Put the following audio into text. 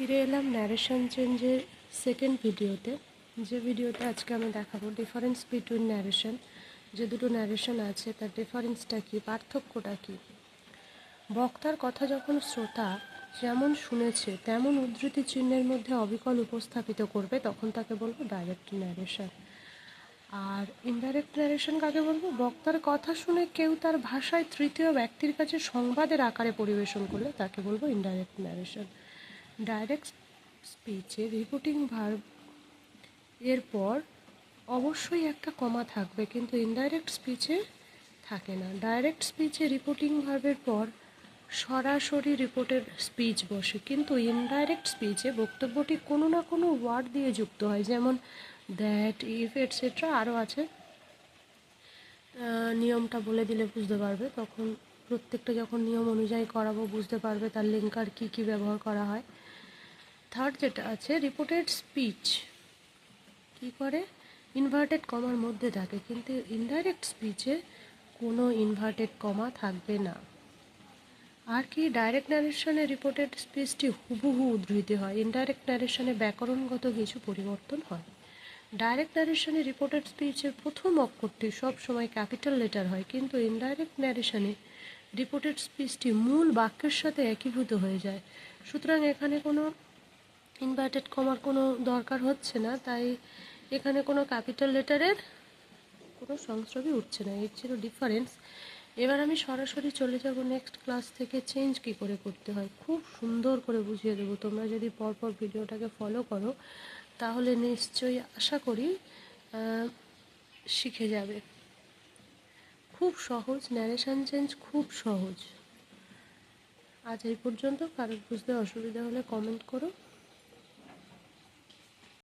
ফিরে এলাম ন্যারেশন চেঞ্জের সেকেন্ড ভিডিওতে। যে ভিডিওতে আজকে আমি দেখাবো ডিফারেন্স বিটুইন ন্যারেশন। যে দুটো ন্যারেশন আছে তার ডিফারেন্সটা কী, পার্থক্যটা কী। বক্তার কথা যখন শ্রোতা যেমন শুনেছে তেমন উদ্ধৃতি চিহ্নের মধ্যে অবিকল উপস্থাপিত করবে তখন তাকে বলবো ডাইরেক্ট ন্যারেশন। আর ইনডাইরেক্ট ন্যারেশন কাকে বলবো? বক্তার কথা শুনে কেউ তার ভাষায় তৃতীয় ব্যক্তির কাছে সংবাদের আকারে পরিবেশন করলে তাকে বলবো ইনডাইরেক্ট ন্যারেশন। ডাইরেক্ট স্পিচে রিপোর্টিং ভার্ব এরপর অবশ্যই একটা কমা থাকবে, কিন্তু ইনডাইরেক্ট স্পিচে থাকে না। ডাইরেক্ট স্পিচে রিপোর্টিং ভার্বের পর সরাসরি রিপোর্টের স্পিচ বসে, কিন্তু ইনডাইরেক্ট স্পিচে বক্তব্যটি কোনো না কোনো ওয়ার্ড দিয়ে যুক্ত হয়, যেমন দ্যাট, ইফ, এটসেট্রা আরও আছে। নিয়মটা বলে দিলে বুঝতে পারবে, তখন প্রত্যেকটা যখন নিয়ম অনুযায়ী করাবো বুঝতে পারবে তার লিঙ্কার কী কী ব্যবহার করা হয়। থার্ড যেটা আছে, রিপোর্টেড স্পিচ কী করে, ইনভার্টেড কমার মধ্যে থাকে, কিন্তু ইনডাইরেক্ট স্পিচে কোনো ইনভার্টেড কমা থাকবে না। আর কি, ডাইরেক্ট ন্যারেশনে রিপোর্টেড স্পিচটি হুবহু উদ্ধৃতি হয়, ইনডাইরেক্ট ন্যারেশনে ব্যাকরণগত কিছু পরিবর্তন হয়। ডাইরেক্ট ন্যারেশনে রিপোর্টেড স্পিচের প্রথম অক্ষরটি সব সময় ক্যাপিটাল লেটার হয়, কিন্তু ইনডাইরেক্ট ন্যারেশনে রিপোর্টেড স্পিচটি মূল বাক্যের সাথে একীভূত হয়ে যায়। সুতরাং এখানে কোনো ইনভার্টেড কমার কোনো দরকার হচ্ছে না, তাই এখানে কোনো ক্যাপিটাল লেটারের কোনো সংস্রবই উঠছে না। এর ছিল ডিফারেন্স। এবার আমি সরাসরি চলে যাব নেক্সট ক্লাস থেকে চেঞ্জ কী করে করতে হয়, খুব সুন্দর করে বুঝিয়ে দেবো। তোমরা যদি পরপর ভিডিওটাকে ফলো করো তাহলে নিশ্চয়ই আশা করি শিখে যাবে। খুব সহজ, ন্যারেশন চেঞ্জ খুব সহজ। আজ এই পর্যন্ত। কারোর বুঝতে অসুবিধা হলে কমেন্ট করো।